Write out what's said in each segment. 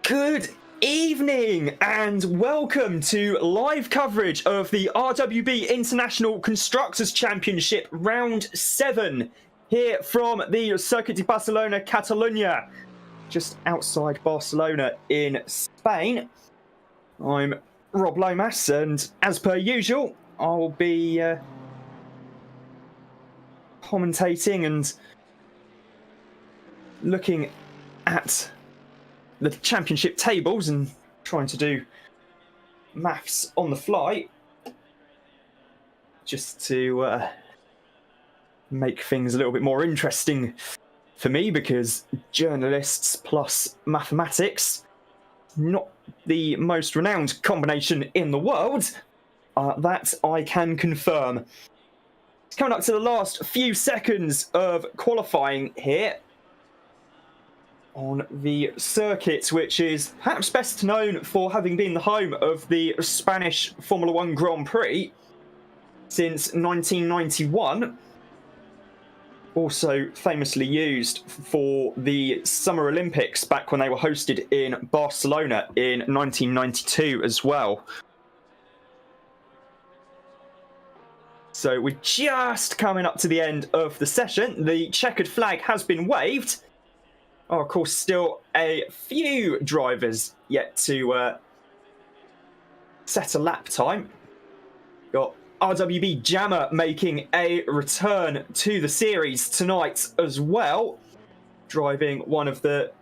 Good evening and welcome to live coverage of the RWB International Constructors Championship Round 7 here from the Circuit de Barcelona, Catalonia, just outside Barcelona in Spain. I'm Rob Lomas and as per usual I'll be commentating and looking at the championship tables and trying to do maths on the fly just to make things a little bit more interesting for me, because journalists plus mathematics, not the most renowned combination in the world, that I can confirm. It's coming up to the last few seconds of qualifying here on the circuit, which is perhaps best known for having been the home of the Spanish Formula One Grand Prix since 1991. Also famously used for the Summer Olympics back when they were hosted in Barcelona in 1992 as well. So we're just coming up to the end of the session. The checkered flag has been waved. Oh, of course, still a few drivers yet to set a lap time. Got RWB Jammer making a return to the series tonight as well, driving one of the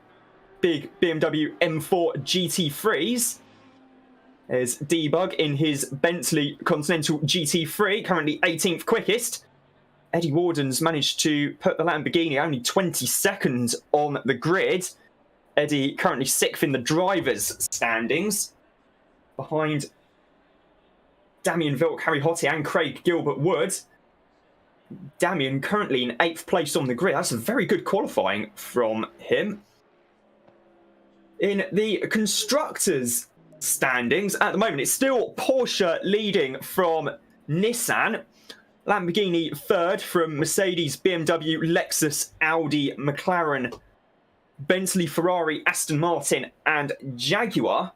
big BMW M4 GT3s. There's Debug in his Bentley Continental GT3, currently 18th quickest. Eddie Warden's managed to put the Lamborghini only 22nd on the grid. Eddie currently 6th in the drivers' standings, behind Damien Vilk, Harry Hotte and Craig Gilbert-Wood. Damien currently in 8th place on the grid. That's a very good qualifying from him. In the constructors' standings, at the moment, it's still Porsche leading from Nissan. Lamborghini 3rd from Mercedes, BMW, Lexus, Audi, McLaren, Bentley, Ferrari, Aston Martin and Jaguar.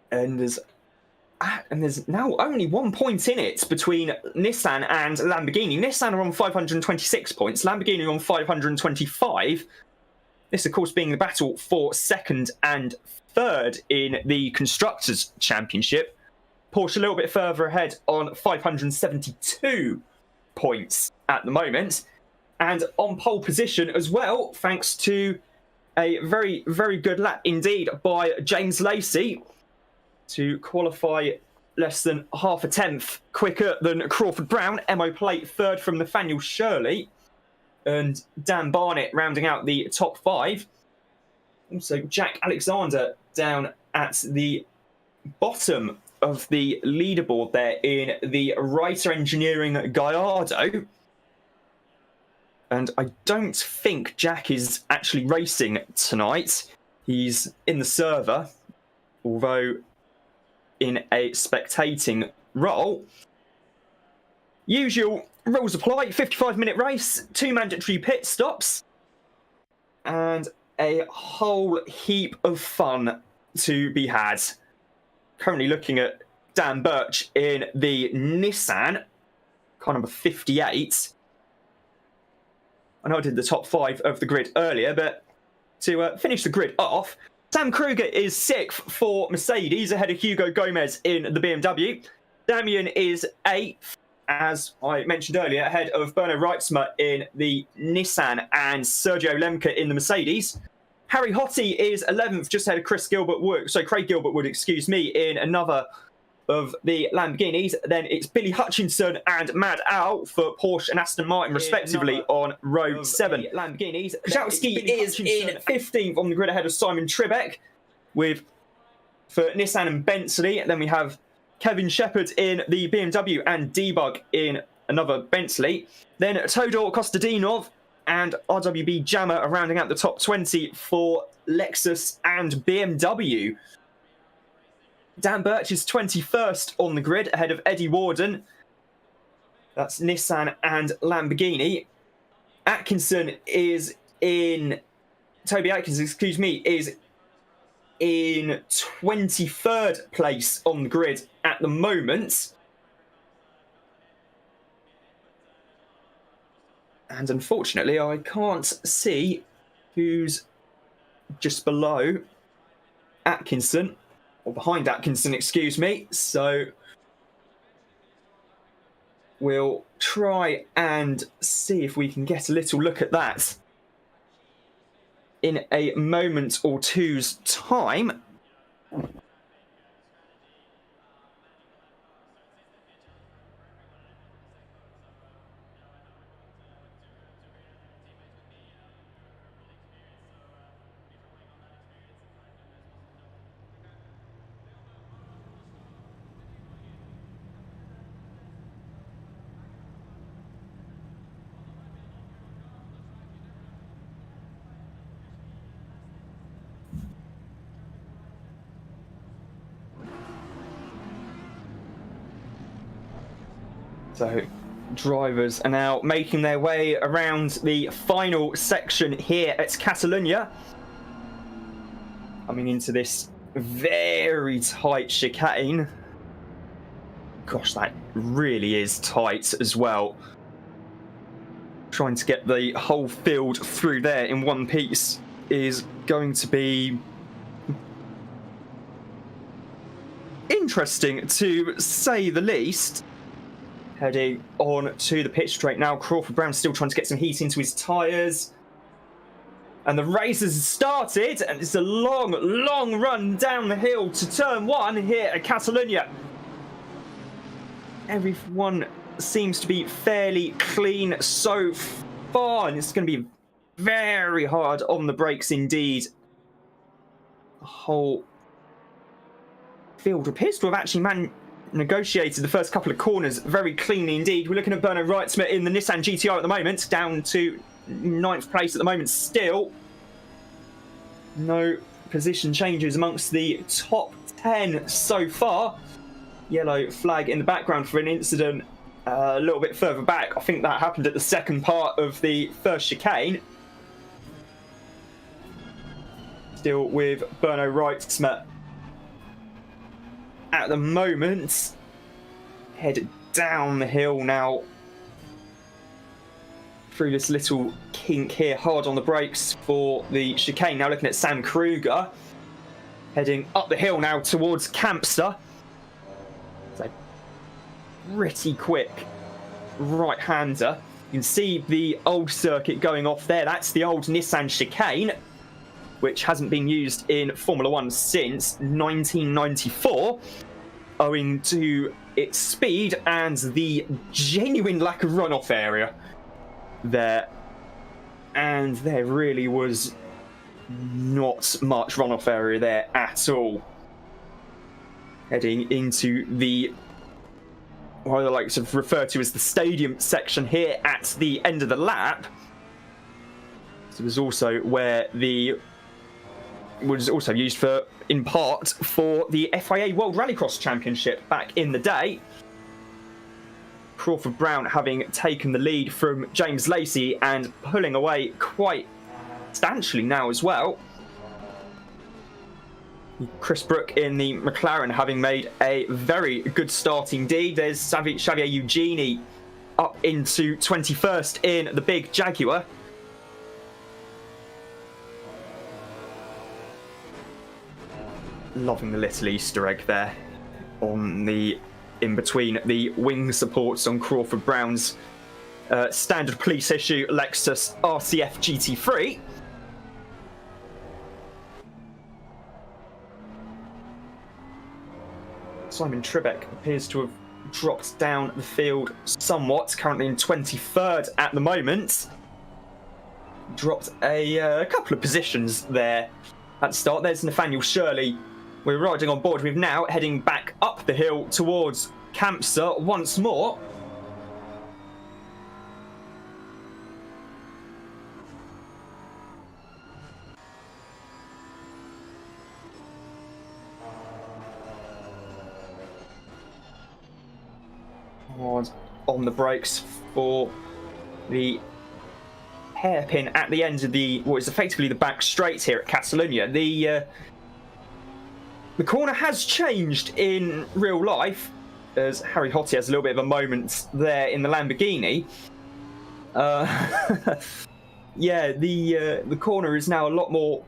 And there's now only 1 point in it between Nissan and Lamborghini. Nissan are on 526 points, Lamborghini on 525. This, of course, being the battle for 2nd and 3rd in the Constructors' Championship. Porsche a little bit further ahead on 572 points at the moment. And on pole position as well, thanks to a very, very good lap indeed by James Lacey, to qualify less than half a tenth quicker than Crawford Brown. MO plate 3rd from Nathaniel Shirley. And Dan Barnett rounding out the top 5. Also, Jack Alexander down at the bottom of the leaderboard there in the Writer Engineering Gallardo. And I don't think Jack is actually racing tonight. He's in the server, although in a spectating role. Usual rules apply, 55-minute race, 2 mandatory pit stops, and a whole heap of fun to be had. Currently looking at Dan Birch in the Nissan, car number 58. I know I did the top 5 of the grid earlier, but to finish the grid off, Sam Kruger is 6th for Mercedes, ahead of Hugo Gomez in the BMW. Damien is 8th, as I mentioned earlier, ahead of Berno Reitzmer in the Nissan and Sergio Lemke in the Mercedes. Harry Hotte is 11th, just ahead of Craig Gilbert-Wood, excuse me, in another of the Lamborghinis. Then it's Billy Hutchinson and Mad Al for Porsche and Aston Martin, respectively, on row 7. Lamborghinis. Kwiatkowski is in 15th on the grid, ahead of Simon Tribeck, for Nissan and Bentley. Then we have Kevin Shepherd in the BMW and Debug in another Bentley. Then Todor Kostadinov and RWB Jammer are rounding out the top 20 for Lexus and BMW. Dan Birch is 21st on the grid, ahead of Eddie Warden. That's Nissan and Lamborghini. Toby Atkinson, excuse me, is in 23rd place on the grid at the moment. And unfortunately, I can't see who's just below Atkinson, or behind Atkinson, excuse me. So we'll try and see if we can get a little look at that in a moment or two's time. So drivers are now making their way around the final section here at Catalunya. Coming into this very tight chicane. Gosh, that really is tight as well. Trying to get the whole field through there in one piece is going to be interesting, to say the least. Heading on to the pit straight now. Crawford Brown still trying to get some heat into his tyres. And the race has started, and it's a long, long run down the hill to turn one here at Catalunya. Everyone seems to be fairly clean so far, and it's going to be very hard on the brakes indeed. The whole field appears to have actually negotiated the first couple of corners very cleanly indeed. We're looking at Berno Reitzmer in the Nissan GTR at the moment, down to 9th place at the moment still. No position changes amongst the top 10 so far. Yellow flag in the background for an incident a little bit further back. I think that happened at the second part of the first chicane. Still with Berno Reitzmer at the moment. Head down the hill now through this little kink here, hard on the brakes for the chicane. Now looking at Sam Kruger, heading up the hill now towards Campster. So pretty quick right-hander. You can see the old circuit going off there. That's the old Nissan chicane, which hasn't been used in Formula One since 1994, owing to its speed and the genuine lack of runoff area there. And there really was not much runoff area there at all. Heading into the, what I like to refer to as the stadium section here at the end of the lap. So it was also where was also used for, in part, for the FIA World Rallycross Championship back in the day. Crawford Brown having taken the lead from James Lacey and pulling away quite substantially now as well. Chris Brook in the McLaren having made a very good start indeed. There's Xavier Eugenie up into 21st in the big Jaguar. Loving the little Easter egg there on the in between the wing supports on Crawford Brown's standard police issue Lexus RCF GT3. Simon Tribeck appears to have dropped down the field somewhat, currently in 23rd at the moment. Dropped a couple of positions there at the start. There's Nathaniel Shirley we're riding on board with now, heading back up the hill towards Campster once more. hard on the brakes for the hairpin at the end of what is effectively the back straight here at Catalunya. The corner has changed in real life, as Harry Hottie has a little bit of a moment there in the Lamborghini. Yeah, the corner is now a lot more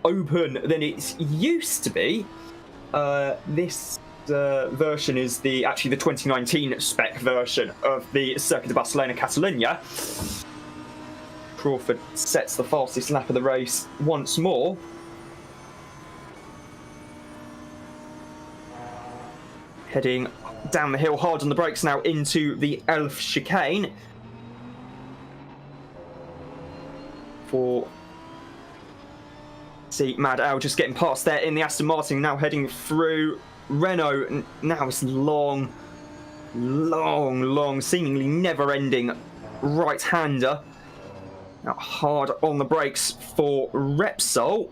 open than it used to be. This version is actually the 2019 spec version of the Circuit de Barcelona Catalunya. Crawford sets the fastest lap of the race once more. Heading down the hill hard on the brakes now into the Elf chicane. See Mad Al just getting past there in the Aston Martin, now heading through Renault. Now it's long, seemingly never-ending right-hander. Now hard on the brakes for Repsol.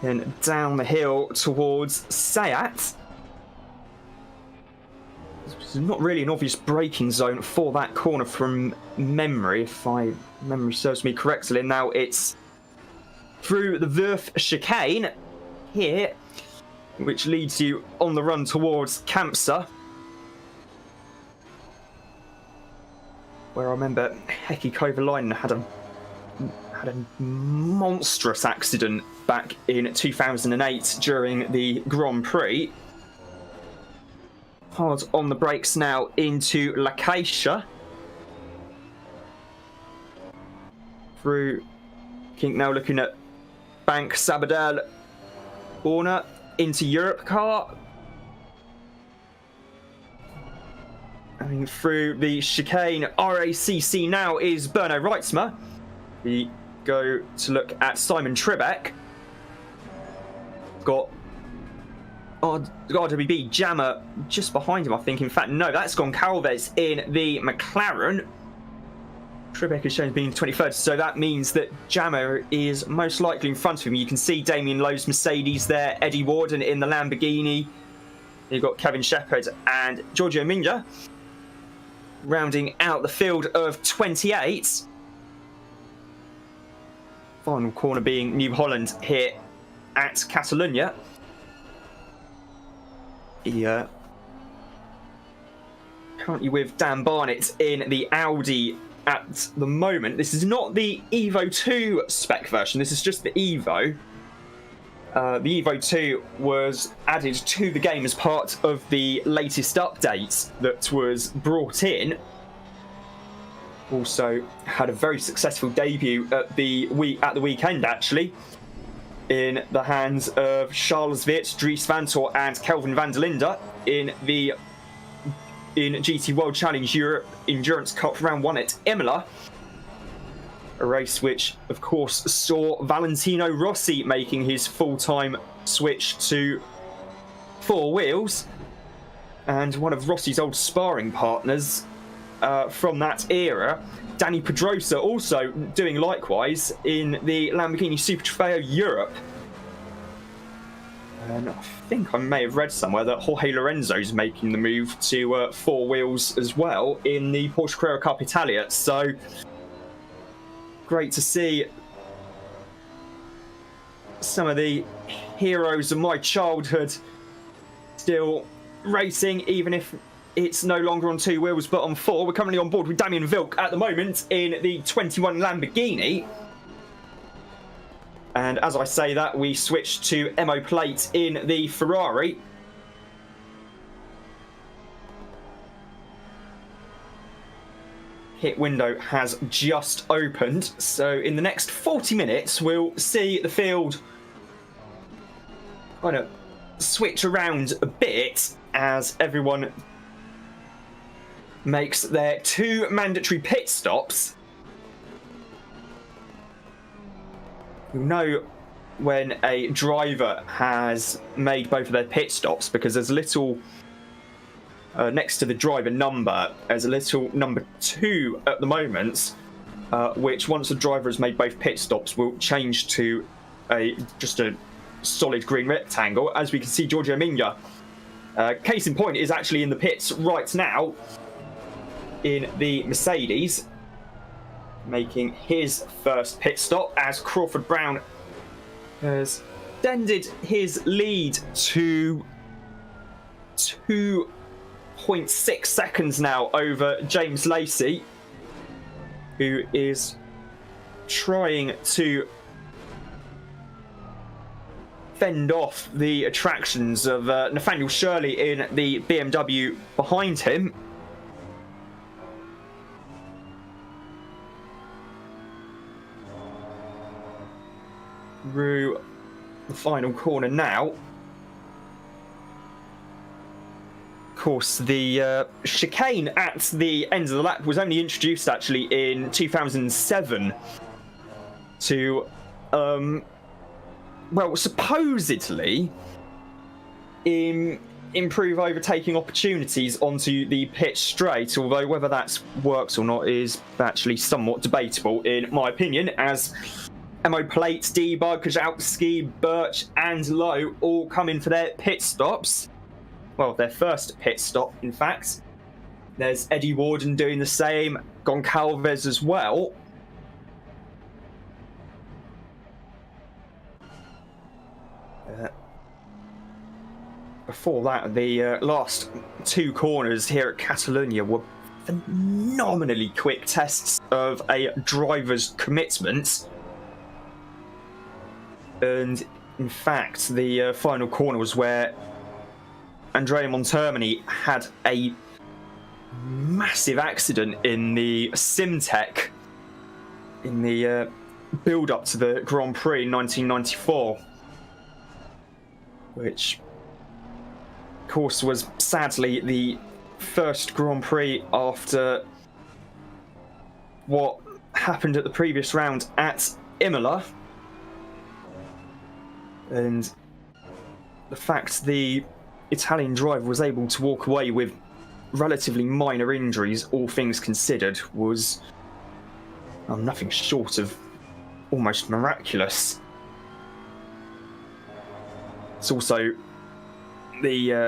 Then down the hill towards Seat. There's not really an obvious braking zone for that corner from memory, if memory serves me correctly. Now it's through the Wurf chicane here, which leads you on the run towards Campsa, where I remember Heikki Kovalainen had a monstrous accident back in 2008 during the Grand Prix. Hard on the brakes now into La Caixa. Through Kink, now looking at Bank Sabadell corner into Europe car. And through the chicane, RACC now is Berno Reitzma. We go to look at Simon Trebek. Got RWB Jammer just behind him, I think. In fact, no, that's Goncalves in the McLaren. Trebek is shown as being 23rd, so that means that Jammer is most likely in front of him. You can see Damien Lowe's Mercedes there, Eddie Warden in the Lamborghini. You've got Kevin Shepherd and Giorgio Minja rounding out the field of 28. Final corner being New Holland here at Catalunya. Yeah. Currently with Dan Barnett in the Audi at the moment. This is not the Evo 2 spec version. This is just the Evo. The Evo 2 was added to the game as part of the latest update that was brought in. Also had a very successful debut at the weekend, actually, in the hands of Charles Witt, Dries Vanthoor and Kelvin van der Linde in GT World Challenge Europe Endurance Cup Round 1 at Imola. A race which, of course, saw Valentino Rossi making his full-time switch to four wheels, and one of Rossi's old sparring partners from that era, Danny Pedrosa, also doing likewise in the Lamborghini Super Trofeo Europe. And I think I may have read somewhere that Jorge Lorenzo's making the move to four wheels as well in the Porsche Carrera Cup Italia. So great to see some of the heroes of my childhood still racing, even if it's no longer on two wheels but on four. We're currently on board with Damien Vilk at the moment in the 21 Lamborghini. And as I say that, we switch to MO plate in the Ferrari. Pit window has just opened, so in the next 40 minutes we'll see the field kind of switch around a bit as everyone makes their two mandatory pit stops. You'll know when a driver has made both of their pit stops because there's a little next to the driver number, there's a little number 2 at the moment, which once the driver has made both pit stops will change to just a solid green rectangle. As we can see, Giorgio Minya, case in point, is actually in the pits right now in the Mercedes, making his first pit stop as Crawford Brown has extended his lead to 2.6 seconds now over James Lacey, who is trying to fend off the attractions of Nathaniel Shirley in the BMW behind him. Through the final corner now. Of course, the chicane at the end of the lap was only introduced actually in 2007 to, well, supposedly improve overtaking opportunities onto the pit straight, although whether that works or not is actually somewhat debatable in my opinion, as Emo Plate, Debug, Kajowski, Birch and Lowe all come in for their pit stops. Well, their first pit stop, in fact. There's Eddie Warden doing the same, Goncalves as well. Before that, the last two corners here at Catalonia were phenomenally quick tests of a driver's commitment. And in fact, the final corner was where Andrea Montermini had a massive accident in the Simtech in the build-up to the Grand Prix in 1994, which, of course, was sadly the first Grand Prix after what happened at the previous round at Imola. And the fact the Italian driver was able to walk away with relatively minor injuries, all things considered, was nothing short of almost miraculous. It's also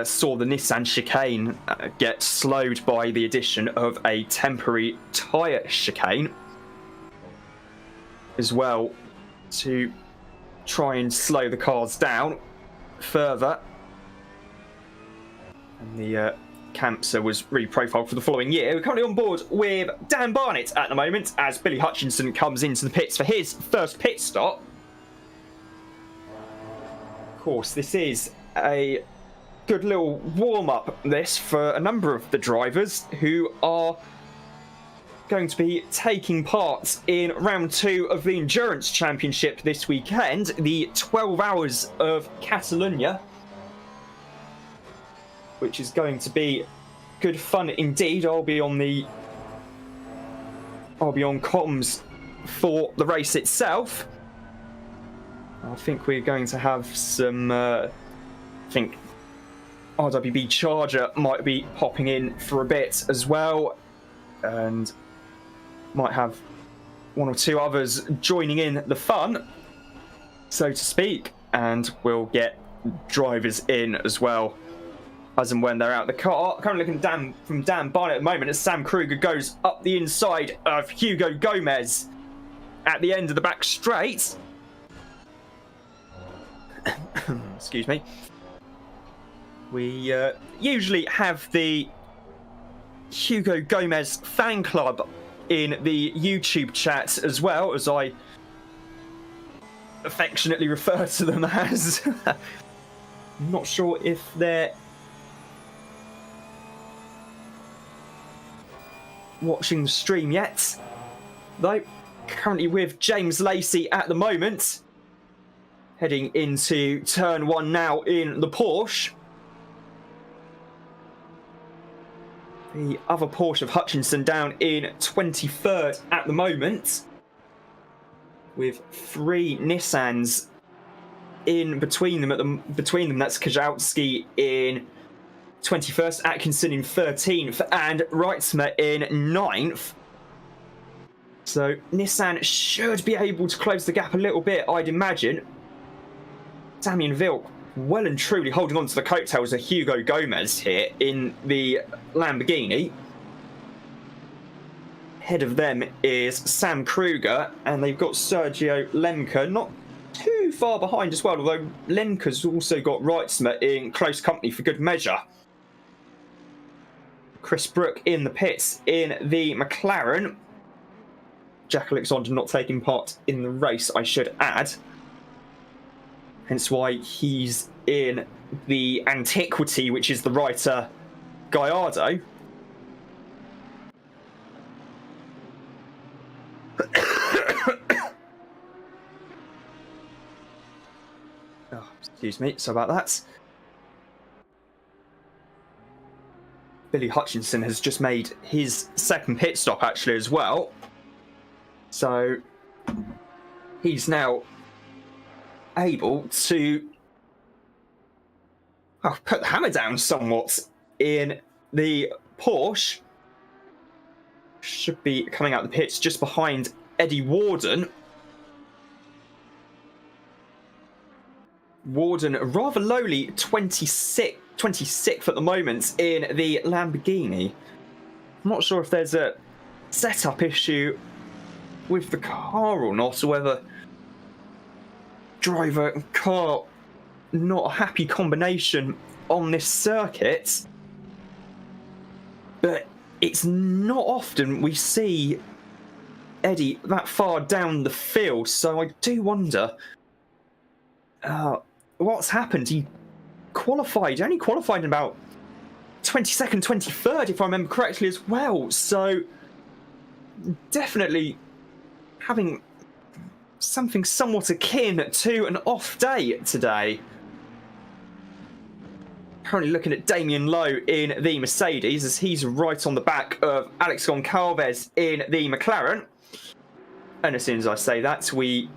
saw the Nissan chicane get slowed by the addition of a temporary tyre chicane as well to try and slow the cars down further. And the Campsa was reprofiled for the following year. We're currently on board with Dan Barnett at the moment as Billy Hutchinson comes into the pits for his first pit stop. Of course, this is a good little warm-up, this, for a number of the drivers who are going to be taking part in round 2 of the Endurance Championship this weekend, the 12 Hours of Catalonia, which is going to be good fun indeed. I'll be on comms for the race itself. I think we're going to have some, I think RWB Charger might be popping in for a bit as well, and might have one or two others joining in the fun, so to speak, and we'll get drivers in as well as and when they're out of the car. Currently looking from Dan Barnett at the moment as Sam Kruger goes up the inside of Hugo Gomez at the end of the back straight. Excuse me. We usually have the Hugo Gomez fan club in the YouTube chat as well, as I affectionately refer to them as. I'm not sure if they're watching the stream yet, though. Currently with James Lacey at the moment, heading into turn 1 now in the Porsche. The other Porsche of Hutchinson down in 23rd at the moment, with 3 Nissans in between them. That's Kajowski in 21st, Atkinson in 13th, and Reitzmer in 9th. So Nissan should be able to close the gap a little bit, I'd imagine, Damien Vilk well and truly holding on to the coattails of Hugo Gomez here in the Lamborghini. Ahead of them is Sam Kruger, and they've got Sergio Lemke not too far behind as well, although Lemke's also got Reitzmer in close company for good measure. Chris Brook in the pits in the McLaren. Jack Alexander not taking part in the race, I should add. Hence why he's in the Antiquity, which is the writer Gallardo. Oh, excuse me, sorry about that. Billy Hutchinson has just made his second pit stop actually as well. So he's now able to put the hammer down somewhat in the Porsche. Should be coming out the pits just behind Eddie Warden. Warden rather lowly 26th at the moment in the Lamborghini. I'm not sure if there's a setup issue with the car or not, or whether driver and car not a happy combination on this circuit. But it's not often we see Eddie that far down the field, so I do wonder what's happened. He only qualified in about 22nd, 23rd, if I remember correctly as well, so definitely having something somewhat akin to an off day today. Currently looking at Damien Lowe in the Mercedes, as he's right on the back of Alex Goncalves in the McLaren. And as soon as I say that, we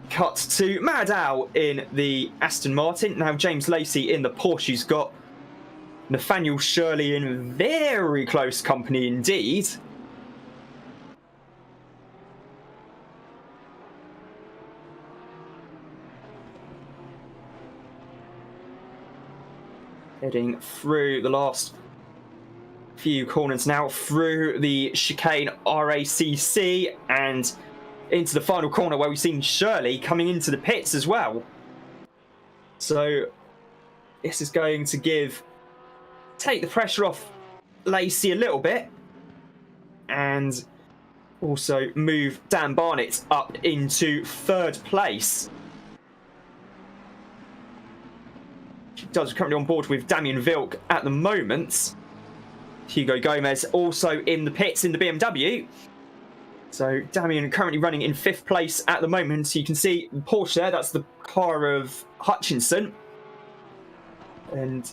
cut to Maddow in the Aston Martin. Now James Lacey in the Porsche. He's got Nathaniel Shirley in very close company indeed. Heading through the last few corners now, through the chicane RACC and into the final corner where we've seen Shirley coming into the pits as well. So this is going to take the pressure off Lacey a little bit and also move Dan Barnett up into third place. She does currently on board with Damien Vilk at the moment. Hugo Gomez also in the pits in the BMW. So Damien currently running in fifth place at the moment. So you can see Porsche there, that's the car of Hutchinson. And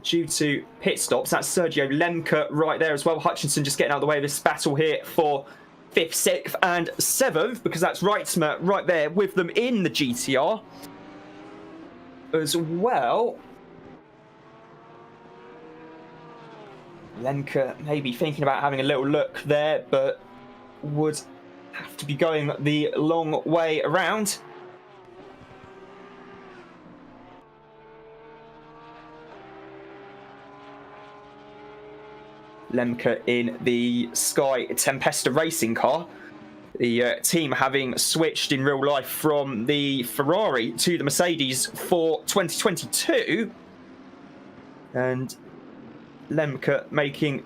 due to pit stops, that's Sergio Lemke right there as well. Hutchinson just getting out of the way of this battle here for 5th, 6th and 7th, because that's Reitzmer right there with them in the GTR as well. Lemke maybe thinking about having a little look there, but would have to be going the long way around. Lemke in the Sky Tempesta racing car. The team having switched in real life from the Ferrari to the Mercedes for 2022. And Lemke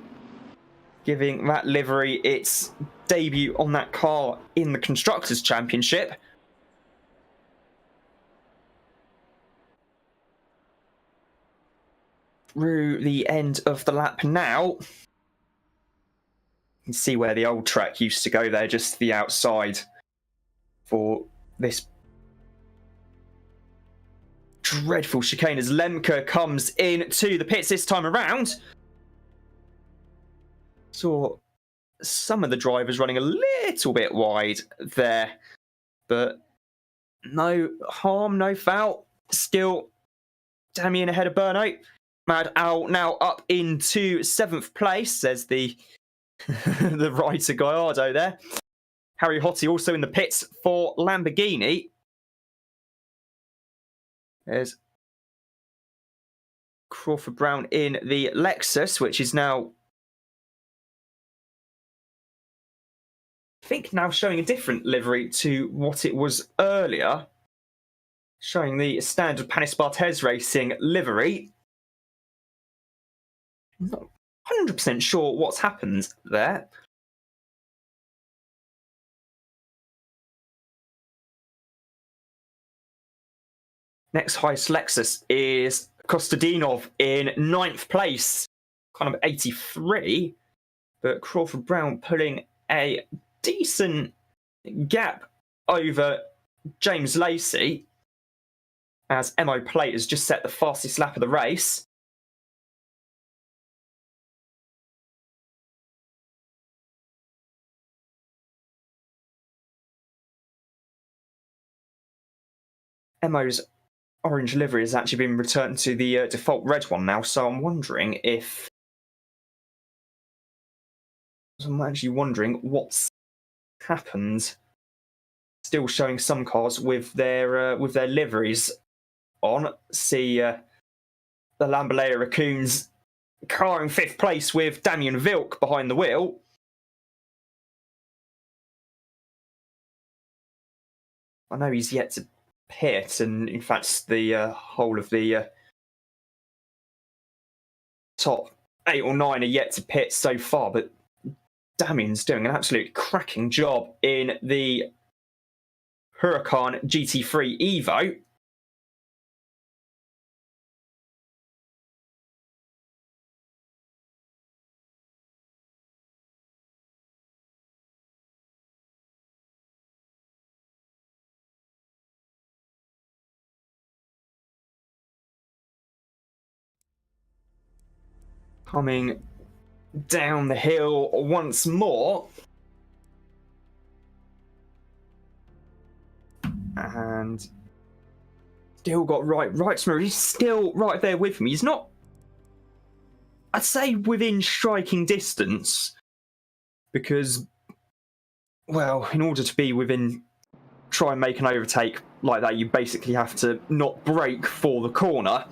giving that livery its debut on that car in the Constructors' Championship. Through the end of the lap now. You can see where the old track used to go there, just to the outside for this dreadful chicane as Lemke comes in to the pits this time around. Saw some of the drivers running a little bit wide there, but no harm, no foul. Still Damien ahead of Berno. Mad Owl now up into 7th place, says the the writer Gallardo there. Harry Hottie also in the pits for Lamborghini. There's Crawford Brown in the Lexus, which is now, I think, now showing a different livery to what it was earlier, showing the standard Panis Barthez Racing livery. I'm not 100% sure what's happened there. Next highest Lexus is Kostadinov in 9th place, kind of 83. But Crawford Brown pulling a decent gap over James Lacey, as Mo Plate has just set the fastest lap of the race. Mo's orange livery has actually been returned to the default red one now, so I'm actually wondering what's happened. Still showing some cars with their liveries on. See the Lambolea Raccoons car in 5th place with Damien Vilk behind the wheel. I know he's yet to pit, and in fact the whole of the top 8 or 9 are yet to pit so far, but Damien's doing an absolute cracking job in the Huracan GT3 Evo. Coming down the hill once more. And still got Wrightsma. He's still right there with me. He's not, I'd say, within striking distance, because, well, in order to be within, try and make an overtake like that, you basically have to not brake for the corner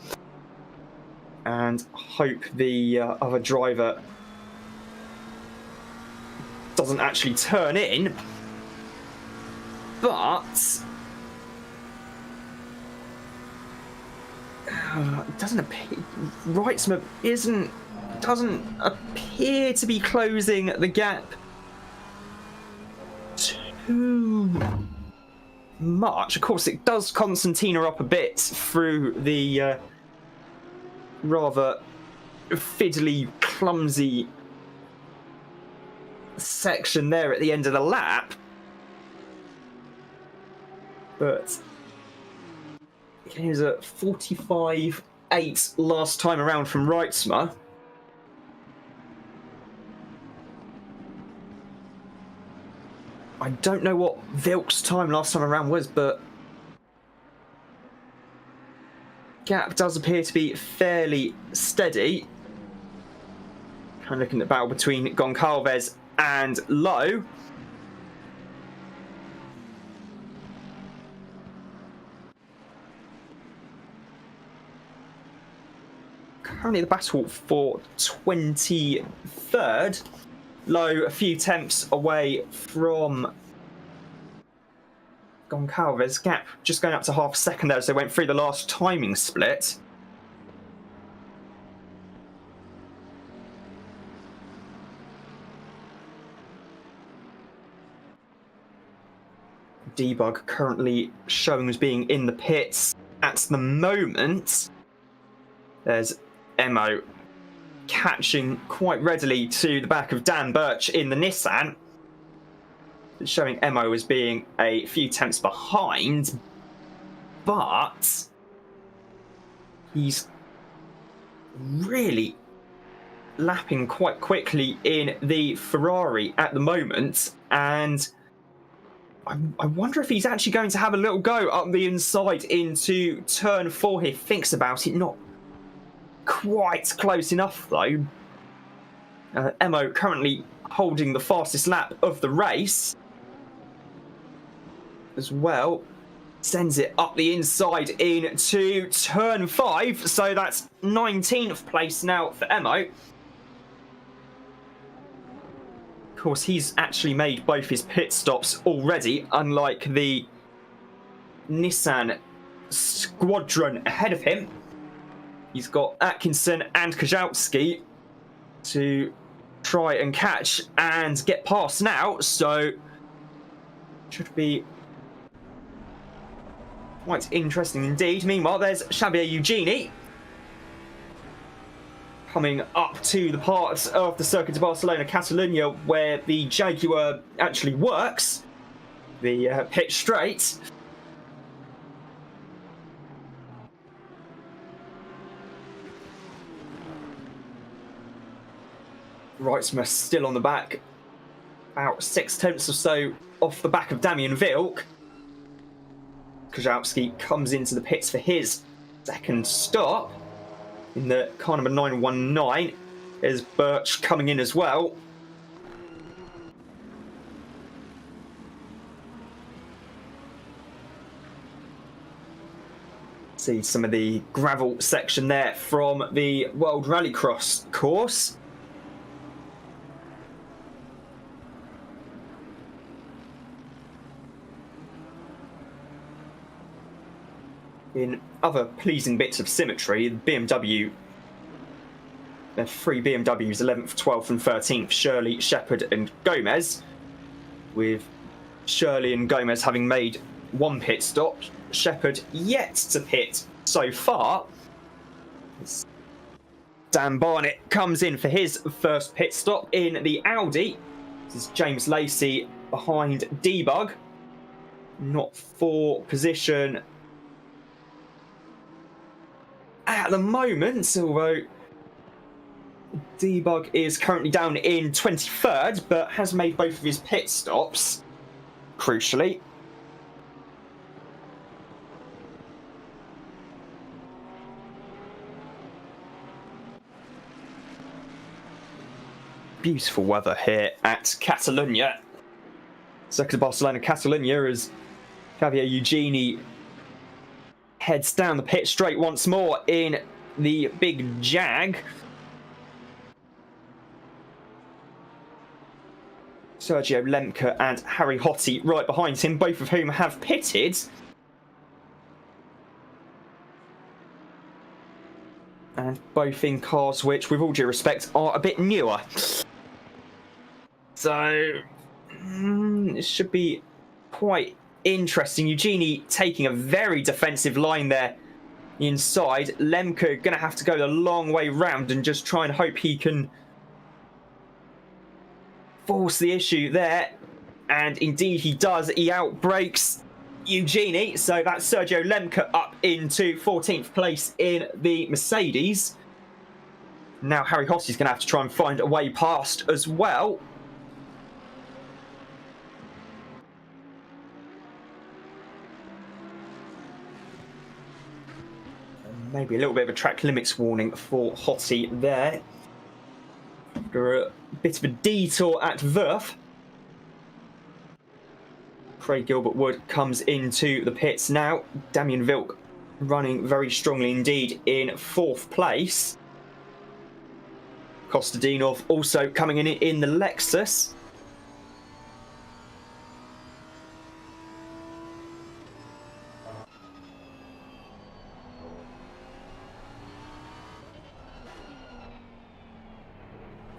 and hope the other driver doesn't actually turn in. But it doesn't appear, Wrightsma doesn't appear to be closing the gap too much. Of course, it does Constantina up a bit through the rather fiddly, clumsy section there at the end of the lap. But he was at 45.8 last time around from Wrightsma. I don't know what Vilk's time last time around was, but gap does appear to be fairly steady. Kind of looking at the battle between Goncalves and Lowe. Currently the battle for 23rd. Lowe a few tenths away from Goncalves. Gap just going up to half a second there as they went through the last timing split. Debug currently showing as being in the pits at the moment. There's Mo catching quite readily to the back of Dan Birch in the Nissan, showing Mo as being a few tenths behind, but he's really lapping quite quickly in the Ferrari at the moment, and I wonder if he's actually going to have a little go up the inside into turn 4 here. Thinks about it, not quite close enough though. Mo currently holding the fastest lap of the race. as well. Sends it up the inside into turn 5. So that's 19th place now for Emo. Of course, he's actually made both his pit stops already, unlike the Nissan squadron ahead of him. He's got Atkinson and Kajowski to try and catch and get past now, so should be quite interesting indeed. Meanwhile, there's Xavier Eugeni coming up to the part of the Circuit de Barcelona Catalunya where the Jaguar actually works, the pit straight. Reitzmer still on the back, about 6/10 or so off the back of Damien Vilk. Kajowski comes into the pits for his second stop in the car number 919. There's Birch coming in as well. See some of the gravel section there from the World Rallycross course. In other pleasing bits of symmetry, the BMW, there are 3 BMWs, 11th, 12th and 13th, Shirley, Shepherd and Gomez, with Shirley and Gomez having made 1 pit stop, Shepherd yet to pit so far. Dan Barnett comes in for his first pit stop in the Audi. This is James Lacey behind Debug, not for position at the moment, although Debug is currently down in 23rd, but has made both of his pit stops, crucially. Beautiful weather here at Catalunya. Circuit de Barcelona Catalunya as Xavier Eugeni heads down the pit straight once more in the big Jag. Sergio Lemke and Harry Hottie right behind him, both of whom have pitted. And both in cars which, with all due respect, are a bit newer. So, it should be quite interesting. Eugeni taking a very defensive line there inside. Lemke going to have to go the long way round and just try and hope he can force the issue there. And indeed he does. He outbrakes Eugeni. So that's Sergio Lemke up into 14th place in the Mercedes. Now Harry Hossey's going to have to try and find a way past as well. Maybe a little bit of a track limits warning for Hottie there. After a bit of a detour at Wurth. Craig Gilbert-Wood comes into the pits now. Damien Vilk running very strongly indeed in 4th place. Kostadinov also coming in the Lexus.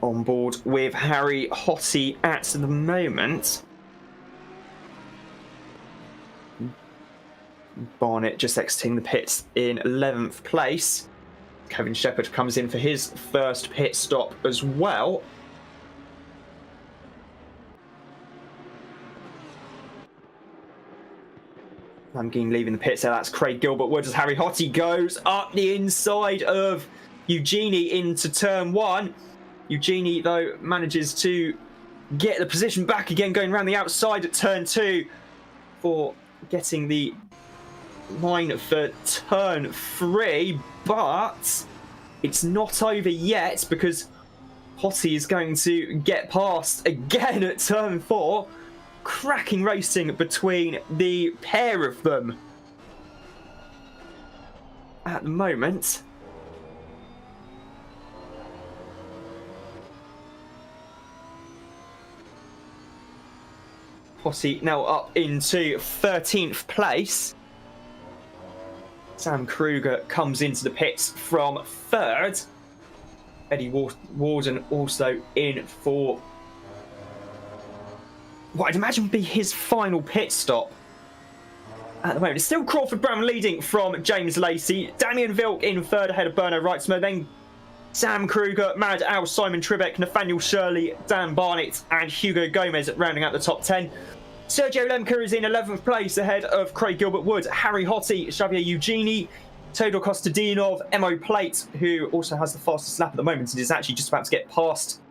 On board with Harry Hottie at the moment. Barnett just exiting the pits in 11th place. Kevin Shepherd comes in for his first pit stop as well. Lamgeen leaving the pits there. That's Craig Gilbert-Wood as Harry Hottie goes up the inside of Eugeni into turn 1. Eugeni, though, manages to get the position back again, going around the outside at turn 2 for getting the line for turn 3. But it's not over yet because Hottie is going to get past again at turn 4. cracking racing between the pair of them at the moment. Posse now up into 13th place. Sam Kruger comes into the pits from 3rd. Eddie Warden also in for what I'd imagine would be his final pit stop at the moment. It's still Crawford Brown leading from James Lacey. Damien Vilk in 3rd ahead of Berno Reitzmer. Then Sam Kruger, Mad Al, Simon Tribeck, Nathaniel Shirley, Dan Barnett and Hugo Gomez rounding out the top 10. Sergio Lemke is in 11th place ahead of Craig Gilbert-Wood, Harry Hottie, Xavier Eugeni, Todor Kostadinov, Emo Plate, who also has the fastest lap at the moment and is actually just about to get past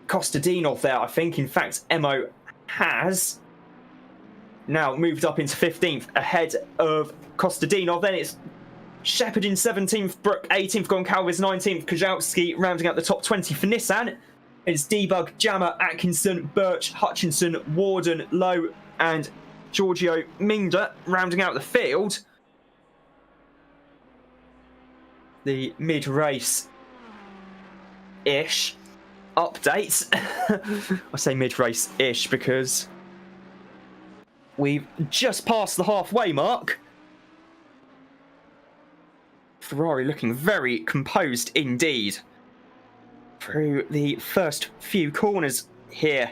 Kostadinov there, I think. In fact, Emo has now moved up into 15th ahead of Kostadinov. Then it's Shepard in 17th, Brook 18th, Goncalves 19th, Kajowski rounding out the top 20 for Nissan. It's Debug, Jammer, Atkinson, Birch, Hutchinson, Warden, Lowe and Giorgio Minger rounding out the field. The mid-race-ish update. I say mid-race-ish because we've just passed the halfway mark. Ferrari looking very composed indeed through the first few corners here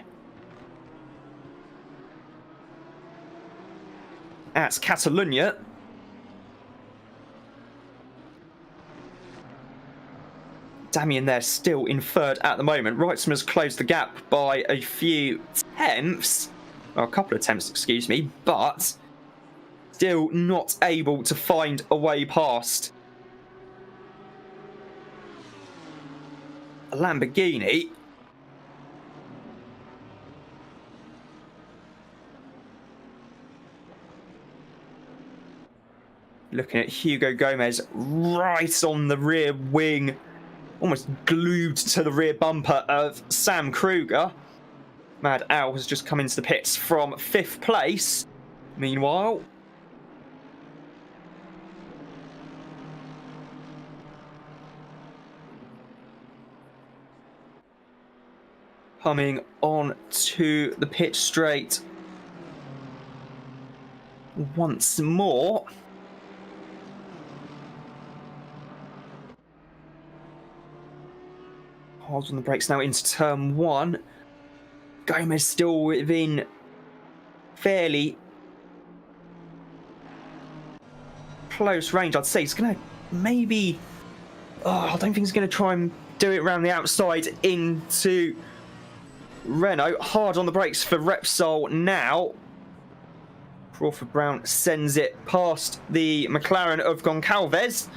at Catalunya. Damien there still in 3rd at the moment. Reitzmer's closed the gap by a few tenths, or a couple of tenths, excuse me, but still not able to find a way past a Lamborghini. Looking at Hugo Gomez right on the rear wing, almost glued to the rear bumper of Sam Kruger. Mad Al has just come into the pits from 5th place. Meanwhile, coming on to the pit straight once more. Hard on the brakes now into turn 1. Gomez still within fairly close range. I'd say he's going to maybe... I don't think he's going to try and do it around the outside into Renault. Hard on the brakes for Repsol now. Crawford Brown sends it past the McLaren of Goncalves.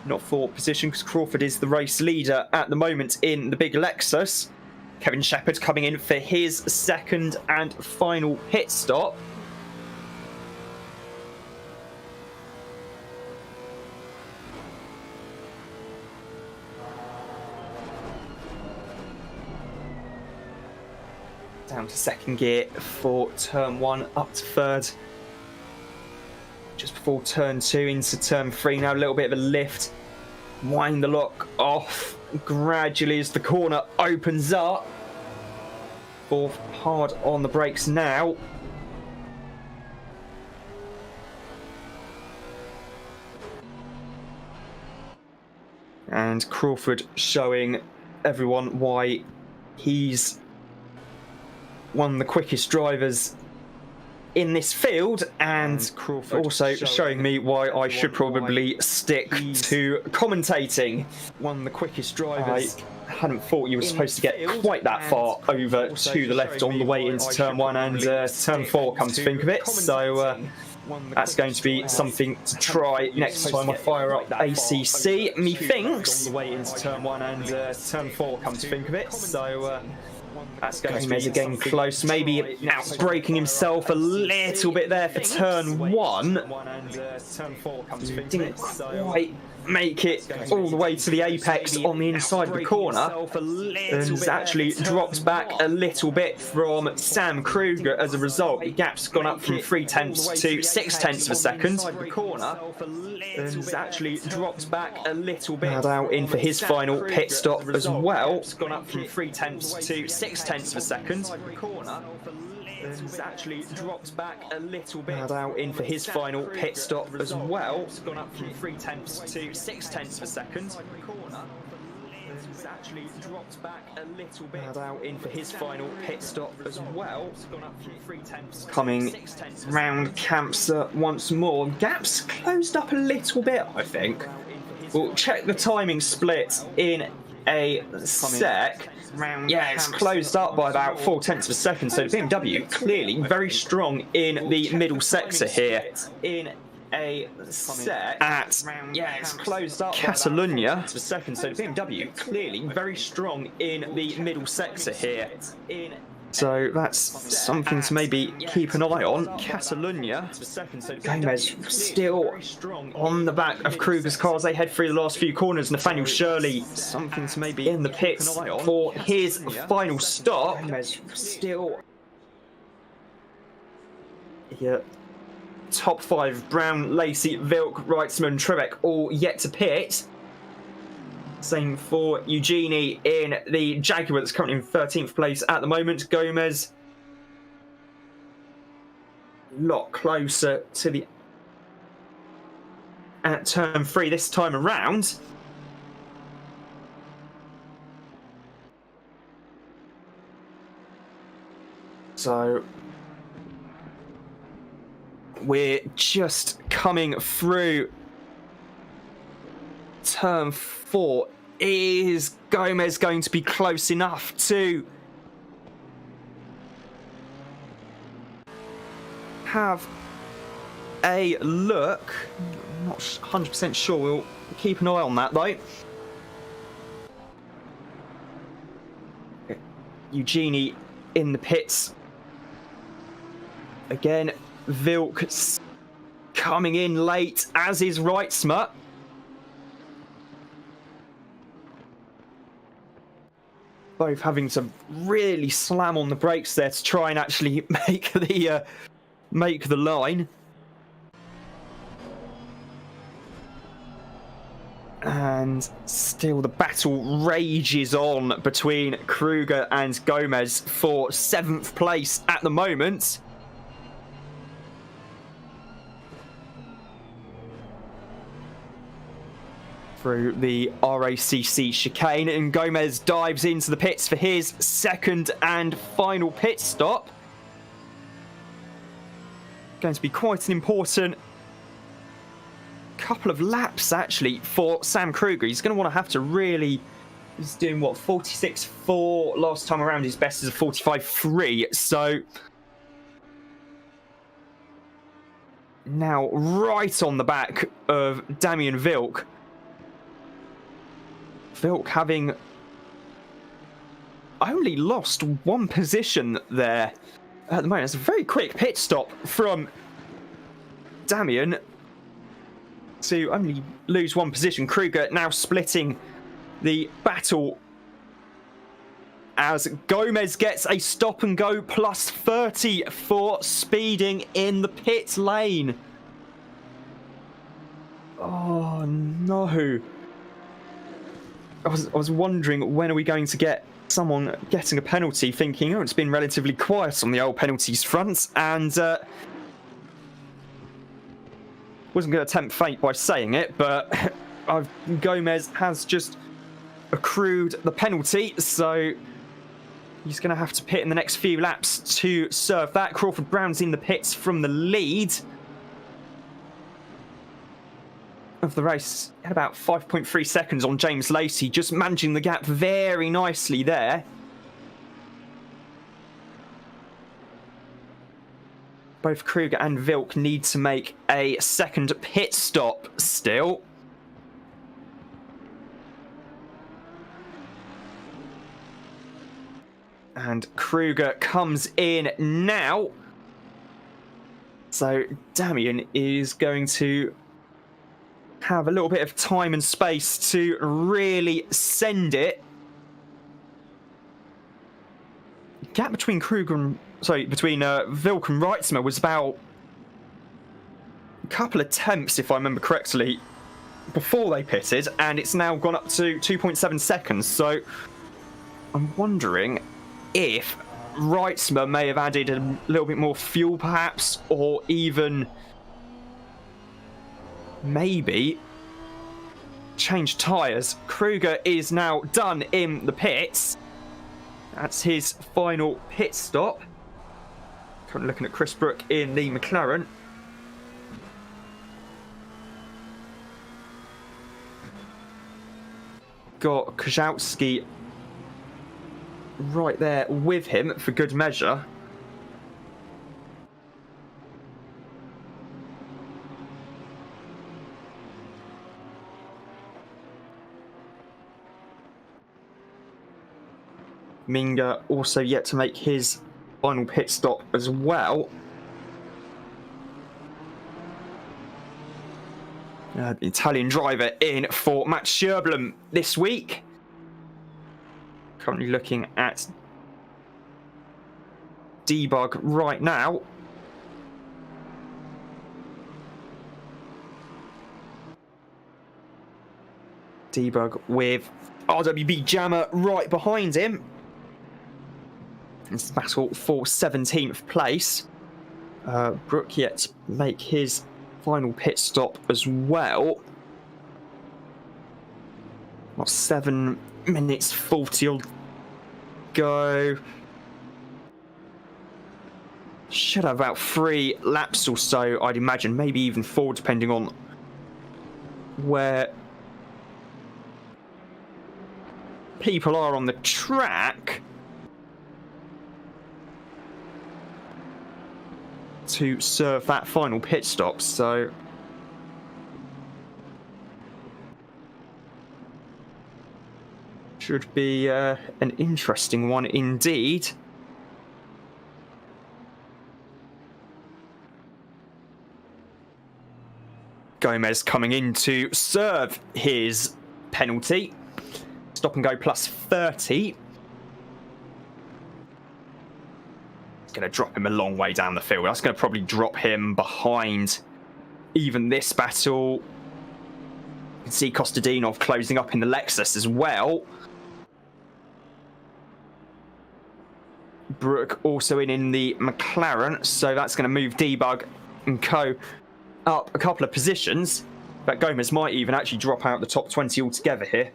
Not for position because Crawford is the race leader at the moment in the big Lexus. Kevin Shepherd coming in for his 2nd and final pit stop. Down to 2nd gear for turn 1, up to 3rd. Just before turn 2 into turn 3. Now a little bit of a lift. Wind the lock off gradually as the corner opens up. 4th, hard on the brakes now. And Crawford showing everyone why he's one of the quickest drivers in this field, and Crawford also showing me why I should probably stick to commentating. One of the quickest drivers. I hadn't thought you were supposed to get quite that far over to the left on the way into turn 1 and turn 4, come to think of it. So that's going to be something to try next time I fire up ACC. Methinks. On the way into turn 1 and turn 4, come to think of it. So that's going to be again close, maybe outbraking himself a little bit there for turn 1. Didn't quite make it all the way to the apex on the inside of the corner, and actually dropped back a little bit from Sam Kruger. As a result, the gap's gone up from 0.3 to 0.6 of a second. And actually dropped back a little bit. Out in for his final pit stop as well. Gone up from 0.3 to 0.6 of a second. And actually dropped back a little bit. Out in for his final pit stop as well. Gone up from 0.3 to 0.6 of a second. Actually dropped back a little bit. Out in for his final pit stop as well. Gone up from 0.3 coming round camps once more. Gaps closed up a little bit, I think. We'll check the timing split in a sec. Yeah, it's closed up by about 0.4 of a second, so the BMW clearly very strong in the middle sector here. In a sec at it's closed up Catalunya for a second, so the BMW clearly very strong in the middle sector here. So that's something to maybe keep an eye on. Catalunya, Gomez still on the back of Kruger's car as they head through the last few corners. Nathaniel Shirley, something to maybe in the pits for his final stop. Gomez still, yeah. Top 5, Brown, Lacey, Vilk, Reitzman, Trebek, all yet to pit. Same for Eugenie in the Jaguar that's currently in 13th place at the moment. Gomez a lot closer to the at turn 3 this time around. So we're just coming through turn 4. Is Gomez going to be close enough to have a look? I'm not 100% sure. We'll keep an eye on that though. Eugenie in the pits. Again, Vilk coming in late, as is Reitzman. Both having to really slam on the brakes there to try and actually make the line. And still the battle rages on between Kruger and Gomez for 7th place at the moment. Through the RACC chicane, and Gomez dives into the pits for his second and final pit stop. Going to be quite an important couple of laps actually for Sam Kruger. He's going to want to have to really, he's doing what, 46.4 last time around. His best is a 45.3, so now right on the back of Damien Vilk. Vilk having only lost 1 position there at the moment. It's a very quick pit stop from Damien to only lose 1 position. Kruger now splitting the battle as Gomez gets a stop and go plus 30 for speeding in the pit lane. Oh no. I was wondering, when are we going to get someone getting a penalty, thinking, oh, it's been relatively quiet on the old penalties front, and wasn't going to tempt fate by saying it, but Gomez has just accrued the penalty, so he's going to have to pit in the next few laps to serve that. Crawford Brown's in the pits from the lead of the race at about 5.3 seconds on James Lacey, just managing the gap very nicely there. Both Kruger and Vilk need to make a second pit stop still. And Kruger comes in now. So Damien is going to have a little bit of time and space to really send it. The gap between Vilk and Reitzmer was about a couple of tenths, if I remember correctly, before they pitted, and it's now gone up to 2.7 seconds. So I'm wondering if Reitzmer may have added a little bit more fuel, perhaps, or even maybe change tyres. Kruger is now done in the pits. That's his final pit stop. Currently looking at Chris Brook in the McLaren. Got Kozłowski right there with him for good measure. Minga also yet to make his final pit stop as well. The Italian driver in for Matt Sjöblom this week. Currently looking at debug right now. Debug with RWB Jammer right behind him. It's battle for 17th place. Brook yet to make his final pit stop as well. What, 7 minutes 40 will go. Should have about 3 laps or so, I'd imagine, maybe even 4, depending on where people are on the track, to serve that final pit stop. So should be an interesting one indeed. Gomez coming in to serve his penalty. Stop and go plus 30. Going to drop him a long way down the field. That's going to probably drop him behind even this battle. You can see Kostadinov closing up in the Lexus as well. Brook also in the McLaren, so that's going to move Debug and co up a couple of positions. But Gomez might even actually drop out the top 20 altogether here.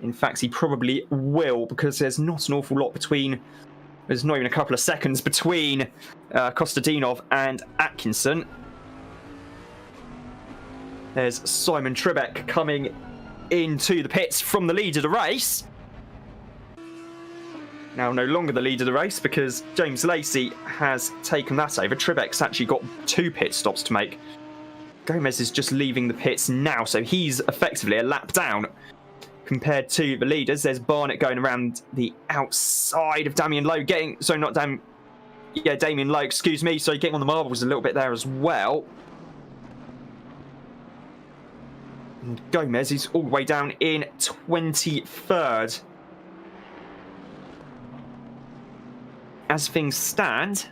In fact, he probably will, because there's not an awful lot between. There's not even a couple of seconds between Kostadinov and Atkinson. There's Simon Trebek coming into the pits from the lead of the race. Now no longer the lead of the race because James Lacey has taken that over. Trebek's actually got 2 pit stops to make. Gomez is just leaving the pits now, so he's effectively a lap down compared to the leaders. There's Barnett going around the outside of Damien Lowe, Damien Lowe, excuse me. So getting on the marbles a little bit there as well. And Gomez is all the way down in 23rd. As things stand,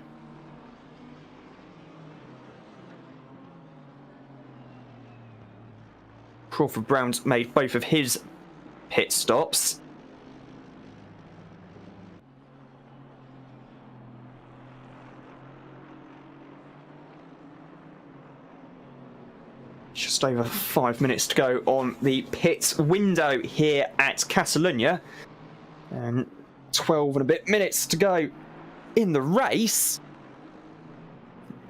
Crawford Brown's made both of his pit stops. Just over 5 minutes to go on the pit window here at Catalunya. And 12 and a bit minutes to go in the race.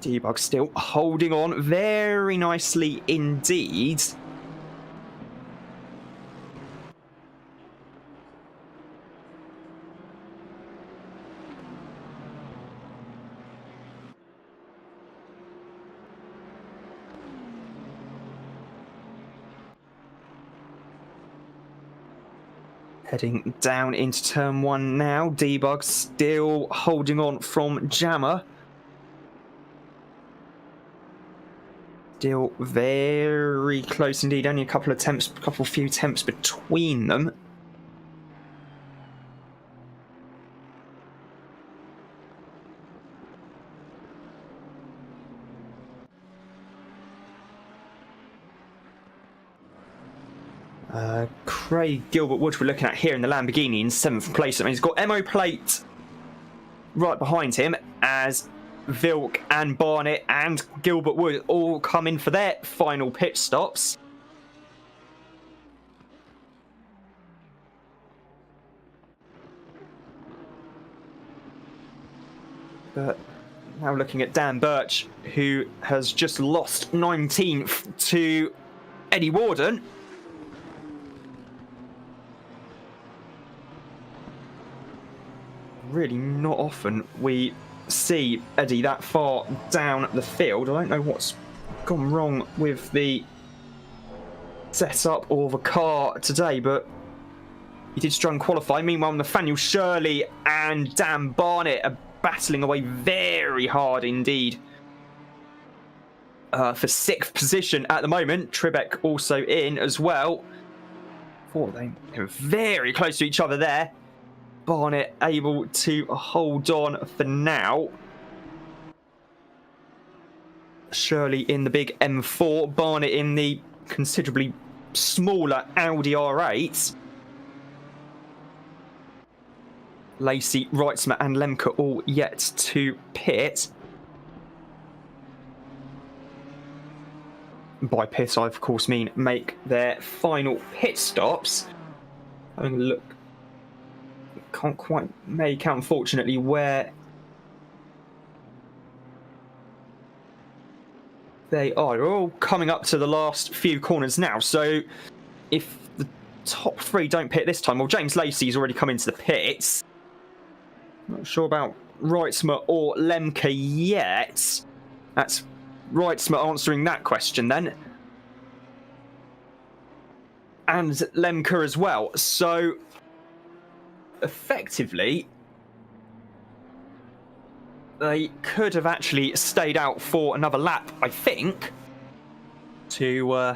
Debug still holding on very nicely indeed. Heading down into turn 1 now. Debug still holding on from Jammer. Still very close indeed. Only a couple few attempts between them. Craig Gilbert-Wood we're looking at here in the Lamborghini in 7th place. I mean, he's got MO plate right behind him as Vilk and Barnett and Gilbert-Wood all come in for their final pit stops. But now looking at Dan Birch, who has just lost 19th to Eddie Warden. Really not often we see Eddie that far down the field. I don't know what's gone wrong with the setup or the car today, but he did strong qualify. Meanwhile, Nathaniel Shirley and Dan Barnett are battling away very hard indeed for 6th position at the moment. Tribeck also in as well. They were very close to each other there. Barnett able to hold on for now. Shirley in the big M4, Barnett in the considerably smaller Audi R8. Lacey, Reitzmer and Lemke all yet to pit. By pit, I of course mean make their final pit stops. Having a look. Can't quite make out, unfortunately, where they are. They're all coming up to the last few corners now. So if the top 3 don't pit this time, well, James Lacey's already come into the pits. Not sure about Reitzmer or Lemke yet. That's Reitzmer answering that question then. And Lemke as well. So effectively, they could have actually stayed out for another lap, I think, to